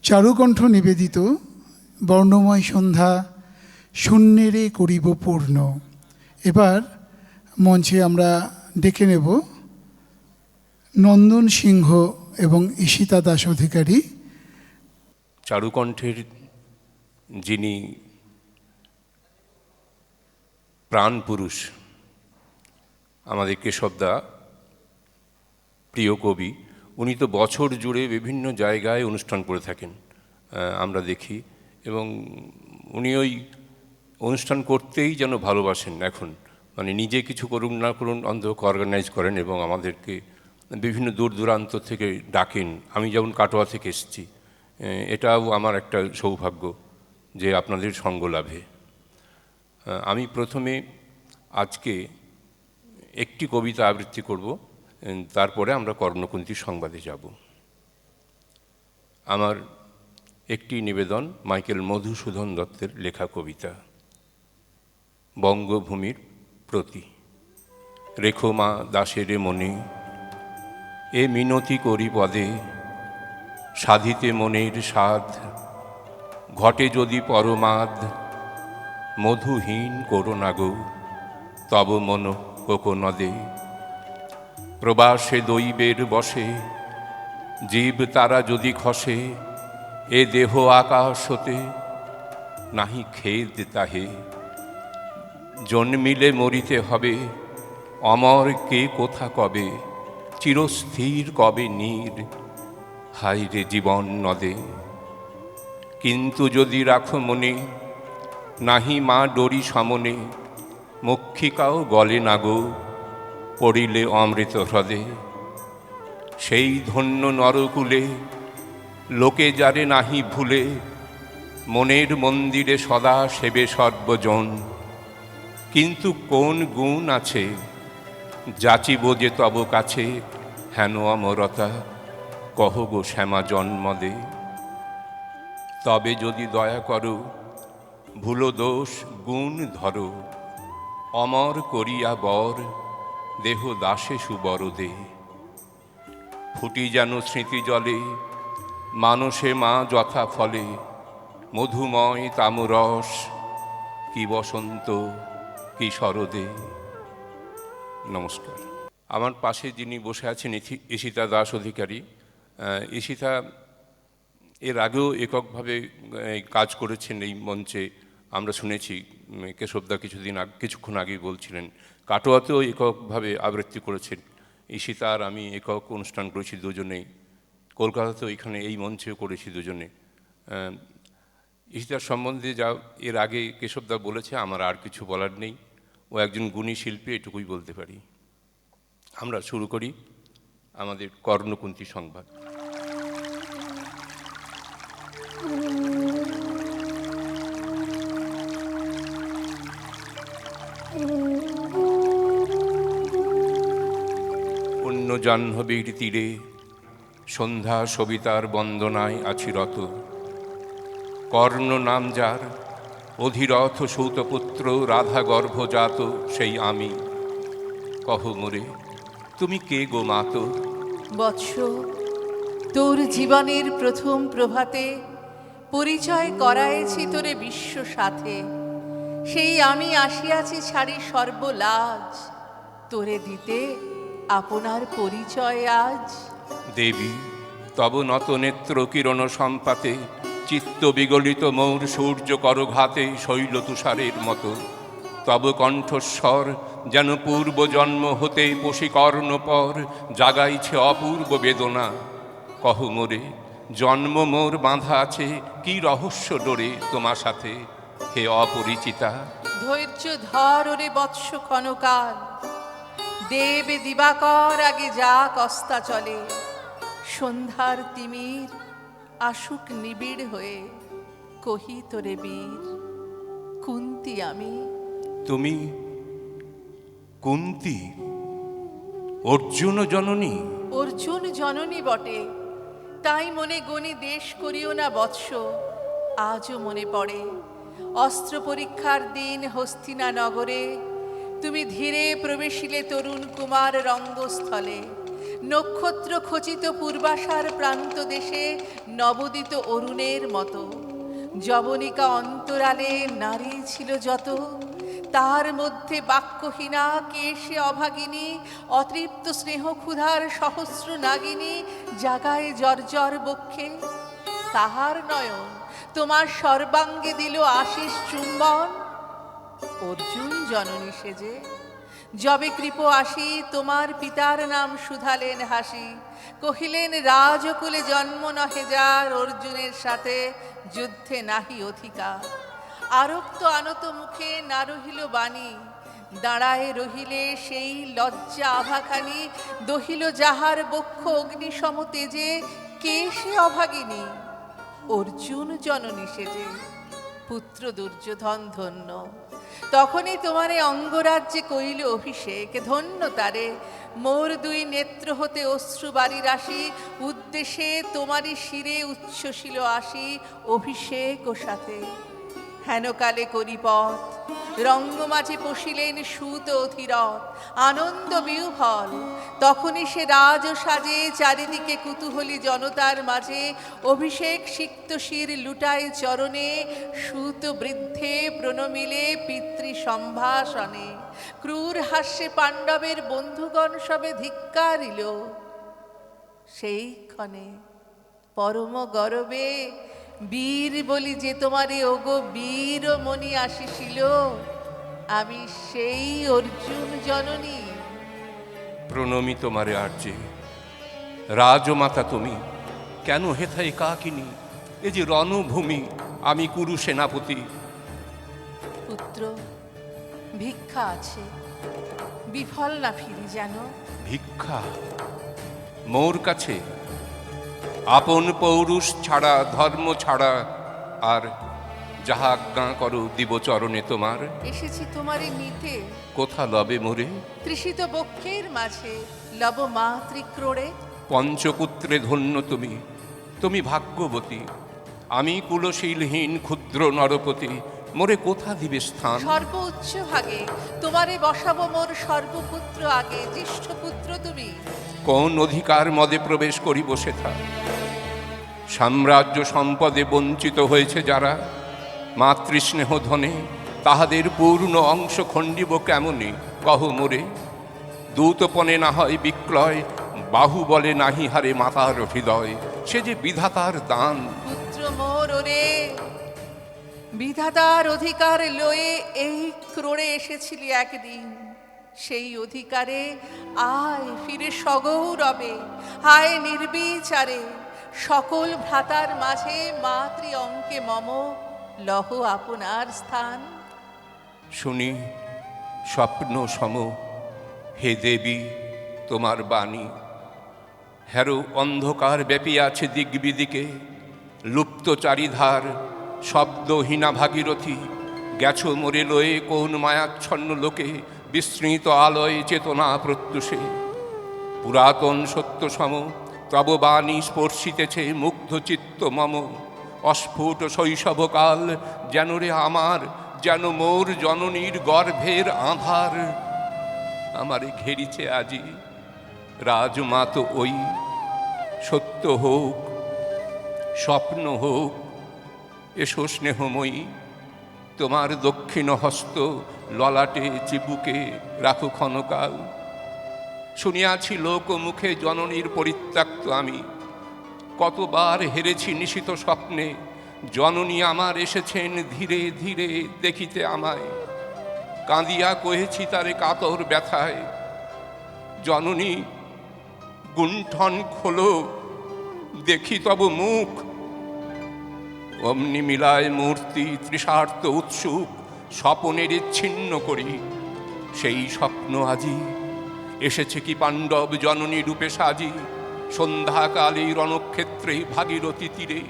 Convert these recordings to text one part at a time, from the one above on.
চারুকণ্ঠ নিবেদিত বর্ণময় সন্ধ্যা শূন্যেরে করিব পূর্ণ। এবার মঞ্চে আমরা ডেকে নেব নন্দন সিংহ এবং ঈশিতা দাস অধিকারী। চারুকণ্ঠের যিনি প্রাণ পুরুষ, আমাদের কেশবদা প্রিয় কবি, উনি তো বছর জুড়ে বিভিন্ন জায়গায় অনুষ্ঠান করে থাকেন, আমরা দেখি, এবং উনি ওই অনুষ্ঠান করতেই যেন ভালোবাসেন। এখন মানে নিজে কিছু করুন না করুন অন্তত অর্গানাইজ করেন এবং আমাদেরকে বিভিন্ন দূর দূরান্ত থেকে ডাকেন। আমি যেমন কাটোয়া থেকে এসেছি, এটাও আমার একটা সৌভাগ্য যে আপনাদের সঙ্গ লাভে। আমি প্রথমে আজকে একটি কবিতা আবৃত্তি করব, তারপরে আমরা কর্ণকুন্তী সংবাদে যাব। আমার একটি নিবেদন মাইকেল মধুসূদন দত্তের লেখা কবিতা, বঙ্গভূমির প্রতি। রেখো মা দাসেরে মনে, এ মিনতি করি পদে, সাধিতে মনের সাধ, ঘটে যদি পরমাদ, মধুহীন করো না গো তব মন কোকনদে। প্রবাসে দৈবের বসে, জীব তারা যদি খসে, এ দেহ আকাশ হতে, নাহি খেদ তাহে। জন্মিলে মরিতে হবে, অমর কে কোথা কবে, চিরস্থির কবে নীর, হায় রে জীবন নদে। কিন্তু যদি রাখো মনে, নাহি মা ডরি সমনে, মক্ষিকাও গলে না গো পড়িলে অমৃত হ্রদে। সেই ধন্য নরকুলে, লোকে যারে নাহি ভুলে, মনের মন্দিরে সদা সেবে সর্বজন। কিন্তু কোন গুণ আছে, যাচিব যে তব কাছে, হেন অমরতা কহ গো শ্যামা জন্মদে। তবে যদি দয়া করো, ভুলো দোষ গুণ ধরো, অমর করিয়া বর দেহ দাসে সুবরদে। ফুটি যেন স্মৃতি জলে, মানসে মা যথা ফলে, মধুময় তামরস, কি বসন্ত কি শরদে। নমস্কার। আমার পাশে যিনি বসে আছেন ঈশিতা দাস অধিকারী। ঈশিতা এর আগেও এককভাবে কাজ করেছেন এই মঞ্চে, আমরা শুনেছি। কেশবদা কিছুক্ষণ আগেই বলছিলেন কাটোয়াতেও এককভাবে আবৃত্তি করেছেন। ঈশিতা আর আমি একক অনুষ্ঠান করেছি দুজনেই, কলকাতাতেও এখানে এই মঞ্চেও করেছি দুজনে। ঈশিতার সম্বন্ধে যা এর আগে কেশবদা বলেছে, আমার আর কিছু বলার নেই। ও একজন গুণী শিল্পী, এটুকুই বলতে পারি। আমরা শুরু করি আমাদের কর্ণকুন্তী সংবাদ। অন্য জাহ্নবীর তীরে সন্ধ্যা সবিতার বন্দনায় আছি রত। কর্ণ নাম যার, অধিরথ সৌতপুত্র, রাধা গর্ভজাত সেই আমি। কহ মোরে তুমি কে গো মাত? বৎস, তোর জীবনের প্রথম প্রভাতে পরিচয় করায়েছি তোরে বিশ্ব সাথে। সেই আমি আসিয়াছি ছাড়ি সর্বলাজ, তোরে দিতে আপনার পরিচয় আজ। দেবী তব নত নেত্র কিরণ সম্পাতে, চিত্ত বিগলিত মৌর সূর্য করঘাতে শৈল তুষারের মতো। তব কণ্ঠস্বর যেন পূর্ব জন্ম হতে পশিকর্ণ পর জাগাইছে অপূর্ব বেদনা। কহ মোরে জন্ম মোর বাঁধা আছে, কি রহস্য ডোরে তোমার সাথে হে অপরিচিতা। ধৈর্য ধর ওরে বৎস ক্ষণকাল, দেব দিবাকর আগে যাক অস্তাচলে। সন্ধ্যার তিমির আসুক নিবিড় হয়ে, কহি তোরে বীর কুন্তি আমি। তুমি কুন্তি, অর্জুন জননী? অর্জুন জননী বটে, তাই মনে গণি দেশ করিও না বৎস। আজও মনে পড়ে অস্ত্র পরীক্ষার দিন হস্তিনা নগরে, তুমি ধীরে প্রবেশিলে তরুণ কুমার রঙ্গস্থলে। নক্ষত্র খচিত পূর্বাশার প্রান্ত দেশে নবোদিত অরুণের মতো যবনিকা অন্তরালে নারী ছিল যত, তার মধ্যে বাক্যহীনা কেশে অভাগিনী, অতৃপ্ত স্নেহ ক্ষুধার সহস্র নাগিনী জাগায় জর্জর বক্ষে। তাহার নয়ন তোমার সর্বাঙ্গে দিল আশিস চুম্বন। অর্জুন জননী সেজে যবে কৃপ আসি, তোমার পিতার নাম শুধালেন হাসি, কহিলেন রাজকুলে জন্ম নহে যার, অর্জুনের সাথে যুদ্ধে নাহি অধিকার। আরক্ত আনত মুখে না রহিল বাণী, দাঁড়ায় রহিলে সেই লজ্জা আভাখানি, দহিল যাহার বক্ষ অগ্নিসম তেজে, কে সে অভাগিনী? অর্জুন জননী সেজে পুত্র দুর্যোধন ধন্য। তখনই তোমারে অঙ্গরাজ্যে কইল অভিষেক, ধন্য তারে মোর দুই নেত্র হতে অশ্রু বাড়ি রাশি, উদ্দেশ্যে তোমারই শিরে উচ্ছ্বসিল আসি, অভিষেক ও সাথে হেনকালে করিপথ রঙ্গমাঝে পশিলেন সুত অধীরথ, আনন্দ বিহ্বল। তখনই সে রাজ সাজে চারিদিকে কুতূহলী জনতার মাঝে, অভিষেক সিক্ত শির লুটায় চরণে, সুত বৃদ্ধে প্রণমিলে পিতৃ সম্ভাষণে। ক্রূর হাস্যে পাণ্ডবের বন্ধুগণ সবে ধিক্কারিল, সেই ক্ষণে পরম গরবে বীর বলি যে তোমারে ওগো বীর মণি আসিছিল, আমি সেই অর্জুন জননী। প্রণমি তোমারে আর্যে, রাজমাতা তুমি, কেন হেথায় কাকিনী? এ যে রণভূমি, আমি কুরু সেনাপতি। পুত্র, ভিক্ষা আছে, বিফল না ফিরি যেন। ভিক্ষা মোর কাছে? আপন পৌরুষ ছাড়া, ধর্ম ছাড়া, আর যাহা আজ্ঞা করো দিব চরণে তোমার। এসেছি তোমারে নিতে, কোথা লবে মোরে? তৃষিত বক্ষের মাঝে লব মা ত্রিক্রোড়ে। পঞ্চপুত্রে ধন্য তুমি, তুমি ভাগ্যবতী, আমি কুলশীলহীন ক্ষুদ্র নরপতি, মোরে কোথা দিবে স্থান? সর্ব উচ্চ ভাগে তোমারে বসাবো মোর সর্বপুত্র আগে, জ্যেষ্ঠ পুত্র তুমি। কোন অধিকার মদে প্রবেশ করিব সেথা? সাম্রাজ্য সম্পদে বঞ্চিত হয়েছে যারা, মাতৃস্নেহ ধনে তাহাদের পূর্ণ অংশ খণ্ডিব কেমনে কহ মোরে? দূতপনে না হয় বিক্রয়, বাহুবলে নাহি হারে মাতার হৃদয়, সে যে বিধাতার দান। পুত্র মোর ওরে, বিধাতার অধিকার লয়ে এই ক্রোড়ে এসেছিলি একদিন, সেই অধিকারে আয় ফিরে সগৌরবে, হায় নির্বিচারে। সকল ভ্রাতার মাঝে মাতৃ অঙ্কে মম লহ আপনার স্থান। শুনি স্বপ্ন সম হে দেবী তোমার বাণী, হেরো অন্ধকার ব্যাপিয়াছে দিগ্বিদিকে, লুপ্ত চারিধার শব্দহীনা ভাগীরথী, গেছো মোরে লয়ে কোন মায়াচ্ছন্ন লোকে, বিস্মৃত আলয় চেতনা প্রত্যুষে। পুরাতন সত্য সম তব বাণী স্পর্শিতেছে মুগ্ধ চিত্ত মম, অস্ফুট শৈশবকাল যেন রে আমার, যেন মোর জননীর গর্ভের আধার। আমারে ঘেরিছে আজি রাজমাত ওই, সত্য হোক স্বপ্ন হোক, এসো স্নেহময়ী, তোমার দক্ষিণ হস্ত ললাটে চিবুকে রাখো ক্ষণকাল। শুনিয়াছি লোক মুখে জননীর পরিত্যক্ত আমি, কতবার হেরেছি নিশিত স্বপ্নে, জননী আমার এসেছেন ধীরে ধীরে দেখিতে আমায়। কাঁদিয়া কহেছি তারে কাতর ব্যথায়, জননী গুণ্ঠন খোলো দেখি তব মুখ। অমনি মিলায় মূর্তি তৃষার্ত উৎসুক, স্বপনের ছিন্ন করি সেই স্বপ্ন আজি। এসেছে কি পাণ্ডব জননী রূপে সাজি, সন্ধ্যাকালে রণক্ষেত্রে ভাগীরথী তীরে।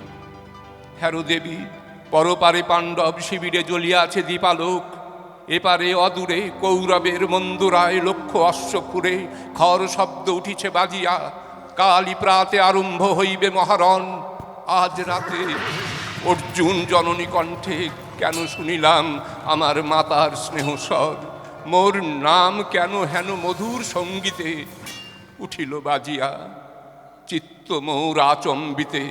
হেরো দেবী, পরপারে পাণ্ডব শিবিরে জ্বলিয়াছে দীপালোক, এপারে অদূরে কৌরবের মন্দুরায় লক্ষ্য অশ্বপুরে খর শব্দ উঠিছে বাজিয়া, কালী প্রাতে আরম্ভ হইবে মহারণ। আজ রাতে অর্জুন জননী কণ্ঠে কেন শুনিলাম আমার মাতার স্নেহস্বর, মোর নাম কেন হেন মধুর সঙ্গীতে উঠিল বাজিয়া, চিত্ত মোর আচম্বিতে,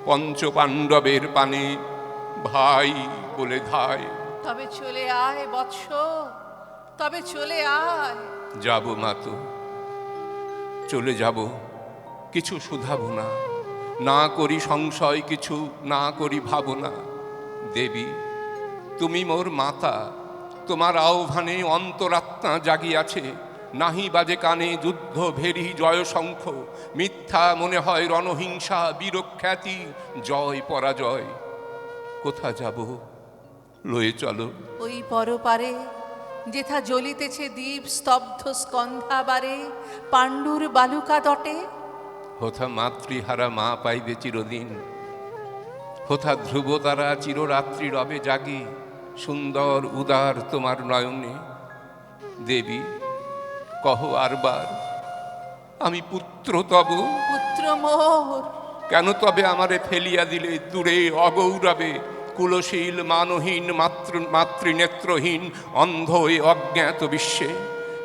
পঞ্চপাণ্ডবের পানে ভাই বলে ধায়। তবে চলে আয় বৎস, তবে চলে আয়। যাব মাতো, চলে যাব, কিছু শুধাবো না, না করি সংশয় কিছু, না করি ভাবনা। দেবী তুমি মোর মাতা, তোমার আহ্বানে অন্তরাত্মা জাগিয়াছে। নাহি বাজে কানে যুদ্ধ ভেরি জয় শঙ্খ, মিথ্যা মনে হয় রণহিংসা বীরখ্যাতি জয় পরাজয়। কোথা যাব লয়ে চলো। ওই পরপারে যেথা জ্বলিতেছে দ্বীপ স্তব্ধ স্কন্ধাবারে, পাণ্ডুর বালুকা তটে। হোথা মাতৃহারা মা পাইবে চিরদিন, হোথা ধ্রুব তারা চিররাত্রি রবে জাগি, সুন্দর উদার তোমার নয়নে। দেবী কহ আরবার, আমি পুত্র তব, পুত্র মোর। কেন তবে আমারে ফেলিয়া দিলে দূরে অগৌরবে, কুলশীল মানহীন মাতৃনেত্রহীন অন্ধ এ অজ্ঞাত বিশ্বে।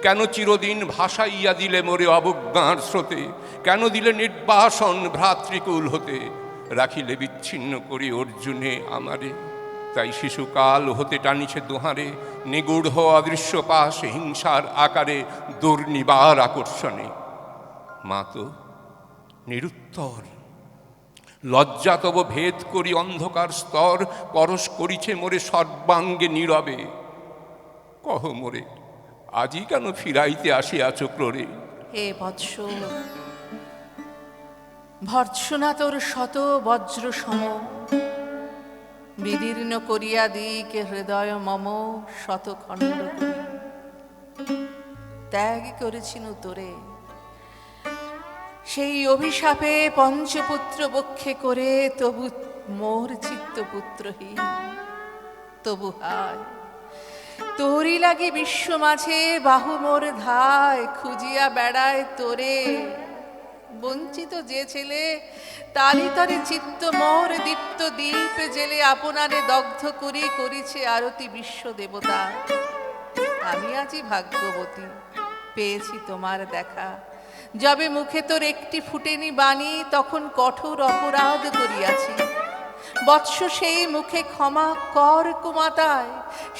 কেন চিরদিন ভাসাইয়া দিলে মোরে অবজ্ঞার স্রোতে, কেন দিলে নির্বাসন ভ্রাতৃকুল হতে, রাখিলে বিচ্ছিন্ন করি অর্জুনে আমারে। তাই শিশুকাল হতে টানিছে দোহারে, নিগূঢ় অদৃশ্য পাশ হিংসার আকারে দুর্নিবার আকর্ষণে। মা তো নিরুত্তর, লজ্জা তব ভেদ করি অন্ধকার স্তর, পরশ করিছে মোরে সর্বাঙ্গে নীরবে। কহ মোরে আজই কেন ফিরাইতে আসিয়াছ ক্রোরে। হে বৎস, ভর্ৎসনা তোর শত বজ্র সম, বিদীর্ণ করিয়া দিক হৃদয় মম শত খণ্ড করি। ত্যাগ করেছিনু তোরে সেই অভিশাপে পঞ্চপুত্র বক্ষে করে, তবু মোর চিত্ত পুত্রহীন। তবু হায় তোরই লাগি বিশ্ব মাঝে বাহু মোর ধায়, খুঁজিয়া বেড়ায় তোরে। বঞ্চিত যে ছেলে তারি তরে চিত্ত মোর দীপ্ত দীপ জেলে, আপনারে দগ্ধ করি করিছে আরতি বিশ্ব দেবতা। আমি আজি ভাগ্যবতী, পেয়েছি তোমার দেখা। যবে মুখে তোর একটি ফুটেনি বাণী, তখন কঠোর অপরাধ করিয়াছি। বৎস সেই মুখে ক্ষমা কর কুমাতায়,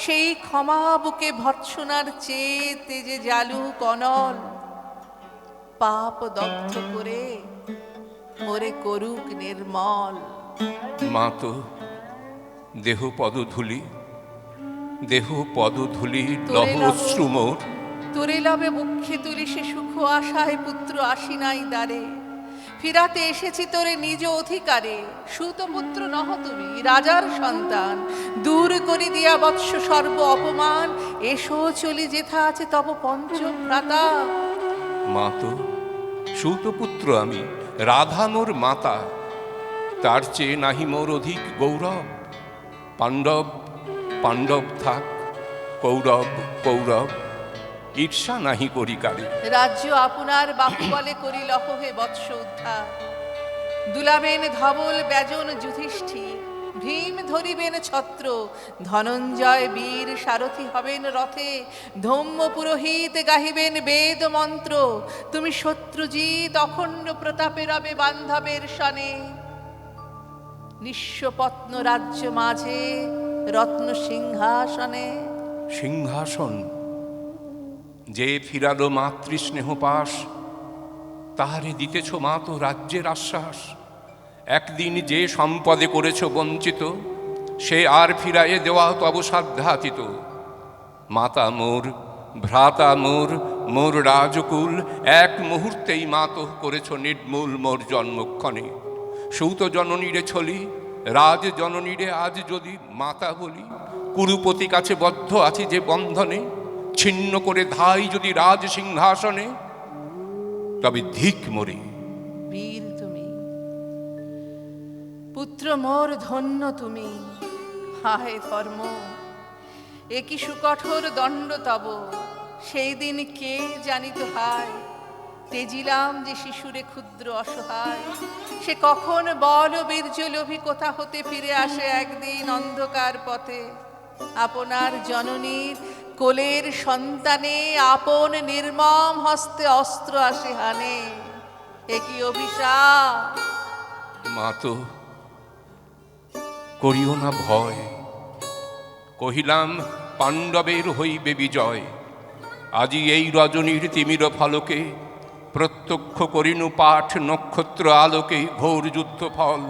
সেই ক্ষমা বুকে ভর্ৎসনার চেয়ে তেজে জালু কনল। পাপ দগ্ধ করে মোরে করুক নির্মল। মা তো দেহ পদধূলি, দেহ পদধূলি লহ অশ্রু মোর। তোরে লবে মুখে তুলি সে সুখ আশায়, পুত্র আসি নাই দ্বারে। ফিরাতে এসেছি তোরে নিজ অধিকারে। সুতপুত্র নহ তুমি, রাজার সন্তান। দূর করি দিয়া বৎস সর্ব অপমান, এসো চলি যেথা আছে তব পঞ্চভ্রাতা। মা তো সুতপুত্র আমি, রাধা মোর মাতা, তার চেয়ে নাহি মোর অধিক গৌরব। পাণ্ডব পাণ্ডব থাক, কৌরব কৌরব, ঈর্ষা নাহি করি কারে। রাজ্য আপনার বাহুবলে করি লহ হে বৎস উদ্ধার। দুলাবেন ধবল ব্যজন যুধিষ্ঠির, ভীম ধরিবেন ছত্র, ধনঞ্জয় বীর সারথি হবেন রথে, ধম্ম পুরোহিত গাহিবেন বেদ মন্ত্র। তুমি শত্রুজিৎ অখণ্ড প্রতাপে রবে বান্ধবের সনে। নিঃস্বপত্ন রাজ্য মাঝে রত্ন সিংহাসনে। সিংহাসন যে ফিরালো মাতৃস্নেহ পাশ, তাহারে দিতেছ মা তো রাজ্যের আশ্বাস। একদিন যে সম্পদে করেছ বঞ্চিত, সে আর ফিরাইয়ে দেওয়া তব সাধ্যাতীত। মাতা মোর, ভ্রাতা মোর, মোর রাজকুল, এক মুহূর্তেই মাতো করেছ নির্মূল মোর জন্মক্ষণে। সৌত জননীরে ছলি, রাজ জননীরে আজ যদি মাতা বলি। কুরুপতি কাছে বদ্ধ আছি যে বন্ধনে, ছিন্ন করে ধাই যদি রাজ সিংহাসনে। তবে ধিক মরে। বীর তুমি, পুত্র মোর ধন্য তুমি। হায় ধর্ম, এ কি সুকঠোর দণ্ড তব। সেই দিন কে জানিত হায়, তেজিলাম যে শিশুরে ক্ষুদ্র অসহায়। সে কখন বল বীর্য লোভী কোথা হতে ফিরে আসে একদিন অন্ধকার পথে। আপনার জননীর কোলের সন্তানে আপন নির্মম হস্তে অস্ত্র আসে হানে, এ কি অভিশাপ? মা তো করিও না ভয়, কহিলাম পাণ্ডবের হইবে বিজয়। আজি এই রজনীর তিমির ফলকে প্রত্যক্ষ করিনু পাঠ নক্ষত্র আলোকে ঘোর যুদ্ধ ফল।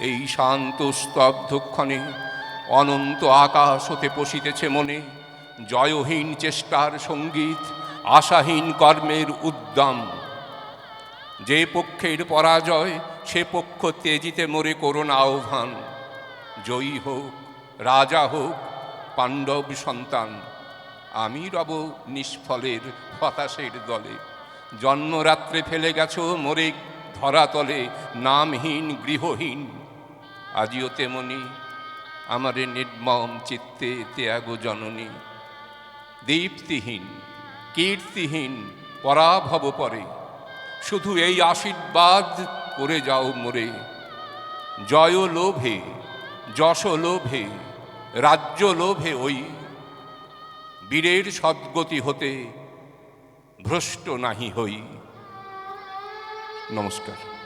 এই শান্ত স্তব্ধক্ষণে অনন্ত আকাশ হতে পশিতেছে মনে, জয়হীন চেষ্টার সঙ্গীত, আশাহীন কর্মের উদ্যম। যে পক্ষের পরাজয় সে পক্ষ তেজিতে মোরে করুণ আহ্বান। জয়ী হোক, রাজা হোক, পাণ্ডব সন্তান, আমি রব নিষ্ফলের হতাশের দলে। জন্মরাত্রে ফেলে গেছো মোরে ধরাতলে, নামহীন গৃহহীন। আজিও তেমনি আমারে নির্মম চিত্তে ত্যাগ জননী। দীপ্তিহীন কীর্তিহীন পরাভব পরে, শুধু এই আশীর্বাদ করে যাও মোরে। জয় লোভে, যশ লোভে, রাজ্য লোভে ওই বীরের সদ্গতি হতে ভ্রষ্ট নাহি হই। নমস্কার।